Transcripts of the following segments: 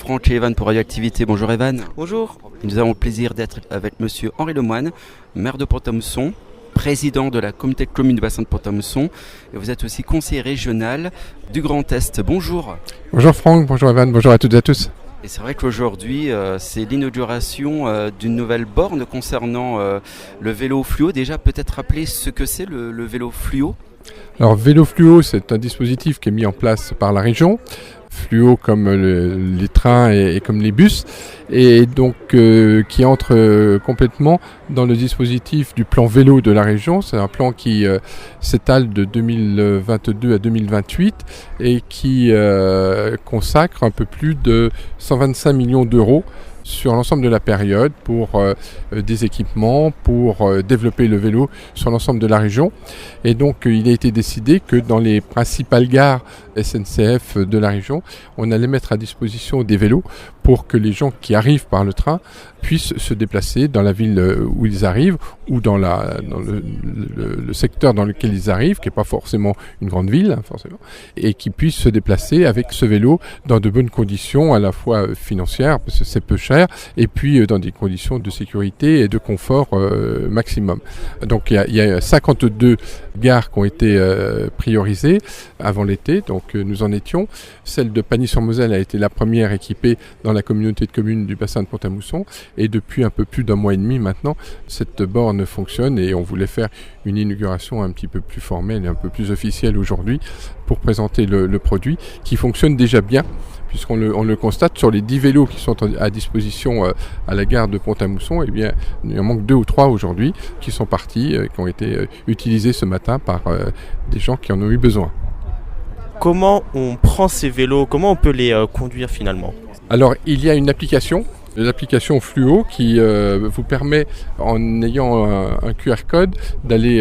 Franck et Evan pour Radioactivité. Bonjour Evan. Bonjour. Nous avons le plaisir d'être avec monsieur Henri Lemoine, maire de Pont-à-Mousson, président de la communauté de communes du bassin de Pont-à-Mousson. Et vous êtes aussi conseiller régional du Grand Est. Bonjour. Bonjour Franck, bonjour Evan, bonjour à toutes et à tous. Et c'est vrai qu'aujourd'hui, c'est l'inauguration d'une nouvelle borne concernant le vélo fluo. Déjà, peut-être rappeler ce que c'est le vélo fluo. Alors vélo fluo, c'est un dispositif qui est mis en place par la région. Fluo comme les trains et comme les bus, et donc qui entre complètement dans le dispositif du plan vélo de la région. C'est un plan qui s'étale de 2022 à 2028 et qui consacre un peu plus de 125 millions d'euros sur l'ensemble de la période pour des équipements, pour développer le vélo sur l'ensemble de la région. Et donc il a été décidé que dans les principales gares SNCF de la région, on allait mettre à disposition des vélos pour que les gens qui arrivent par le train puissent se déplacer dans la ville où ils arrivent ou dans le secteur dans lequel ils arrivent, qui n'est pas forcément une grande ville, forcément, et qui puissent se déplacer avec ce vélo dans de bonnes conditions, à la fois financières, parce que c'est peu cher, et puis dans des conditions de sécurité et de confort maximum. Donc il y a 52 gares qui ont été priorisées avant l'été, donc nous en étions. Celle de Pagny-sur-Moselle a été la première équipée dans la communauté de communes du bassin de Pont-à-Mousson, et depuis un peu plus d'un mois et demi maintenant, cette borne fonctionne et on voulait faire une inauguration un petit peu plus formelle et un peu plus officielle aujourd'hui pour présenter le produit qui fonctionne déjà bien, puisqu'on le constate sur les 10 vélos qui sont à disposition à la gare de Pont-à-Mousson. Eh bien, il en manque 2 ou 3 aujourd'hui qui sont partis, qui ont été utilisés ce matin par des gens qui en ont eu besoin. Comment on prend ces vélos? Comment on peut les conduire finalement? Alors, il y a une application. L'application Fluo qui vous permet, en ayant un QR code, d'aller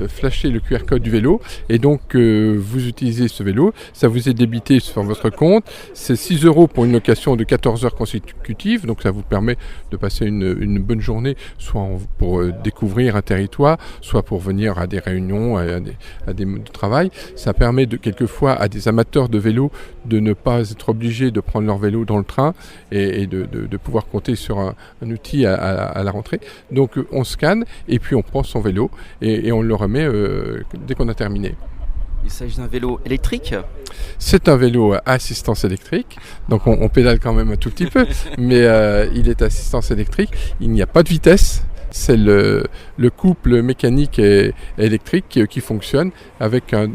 flasher le QR code du vélo, et donc vous utilisez ce vélo, ça vous est débité sur votre compte. C'est 6 € pour une location de 14 heures consécutives, donc ça vous permet de passer une bonne journée, soit pour découvrir un territoire, soit pour venir à des réunions, à des modes de travail. Ça permet quelquefois à des amateurs de vélo de ne pas être obligés de prendre leur vélo dans le train et de pouvoir compter sur un outil à la rentrée. Donc on scanne et puis on prend son vélo et on le remet dès qu'on a terminé. Il s'agit d'un vélo électrique? C'est un vélo à assistance électrique, donc on pédale quand même un tout petit peu, mais il est à assistance électrique, il n'y a pas de vitesse. C'est le couple mécanique et électrique qui fonctionne avec un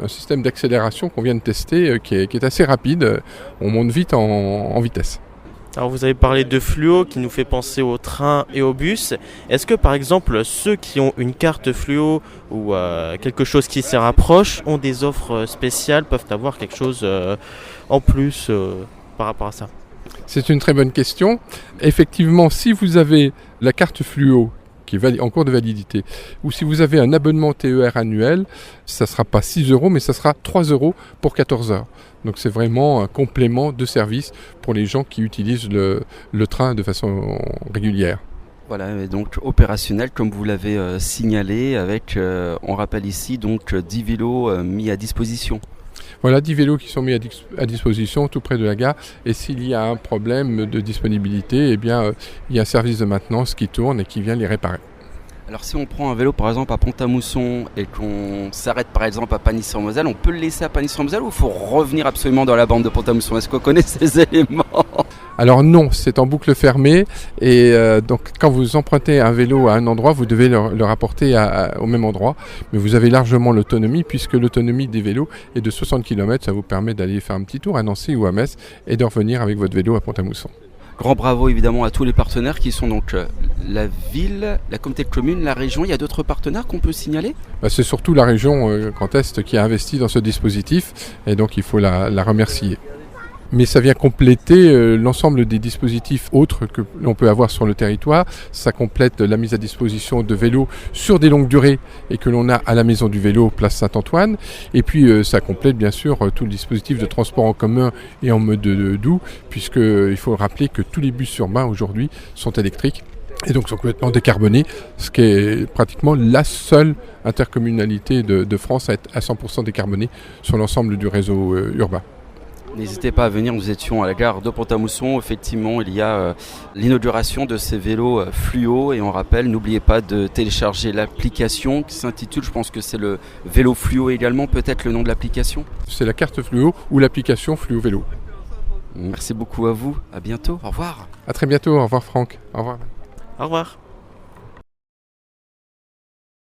système d'accélération qu'on vient de tester qui est assez rapide. On monte vite en vitesse. Alors vous avez parlé de fluo qui nous fait penser au train et au bus. Est-ce que par exemple ceux qui ont une carte fluo ou quelque chose qui s'y rapproche ont des offres spéciales, peuvent avoir quelque chose en plus par rapport à ça? C'est une très bonne question. Effectivement, si vous avez la carte fluo qui est en cours de validité, ou si vous avez un abonnement TER annuel, ça ne sera pas 6 € mais ça sera 3 € pour 14 heures. Donc c'est vraiment un complément de service pour les gens qui utilisent le train de façon régulière. Voilà, et donc opérationnel comme vous l'avez signalé, avec, on rappelle ici, donc 10 vélos mis à disposition. Voilà, 10 vélos qui sont mis à disposition tout près de la gare, et s'il y a un problème de disponibilité, eh bien, il y a un service de maintenance qui tourne et qui vient les réparer. Alors si on prend un vélo par exemple à Pont-à-Mousson et qu'on s'arrête par exemple à Pagny-sur-Moselle, on peut le laisser à Pagny-sur-Moselle ou il faut revenir absolument dans la bande de Pont-à-Mousson? Est-ce qu'on connaît ces éléments? Alors non, c'est en boucle fermée, et donc quand vous empruntez un vélo à un endroit, vous devez le rapporter au même endroit, mais vous avez largement l'autonomie, puisque l'autonomie des vélos est de 60 km, ça vous permet d'aller faire un petit tour à Nancy ou à Metz et de revenir avec votre vélo à Pont-à-Mousson. Grand bravo évidemment à tous les partenaires qui sont donc la ville, la communauté de communes, la région. Il y a d'autres partenaires qu'on peut signaler? C'est surtout la région Grand Est qui a investi dans ce dispositif, et donc il faut la remercier. Mais ça vient compléter l'ensemble des dispositifs autres que l'on peut avoir sur le territoire. Ça complète la mise à disposition de vélos sur des longues durées et que l'on a à la Maison du Vélo, place Saint-Antoine. Et puis ça complète bien sûr tout le dispositif de transport en commun et en mode doux, puisqu'il faut rappeler que tous les bus urbains aujourd'hui sont électriques et donc sont complètement décarbonés, ce qui est pratiquement la seule intercommunalité de France à être à 100% décarbonée sur l'ensemble du réseau urbain. N'hésitez pas à venir, nous étions à la gare de Pont-à-Mousson. Effectivement, il y a l'inauguration de ces vélos fluo et on rappelle, n'oubliez pas de télécharger l'application qui s'intitule, je pense que c'est le vélo fluo également, peut-être le nom de l'application. C'est la carte fluo ou l'application Fluo Vélo. Merci beaucoup à vous, à bientôt, au revoir. À très bientôt, au revoir Franck. Au revoir. Au revoir.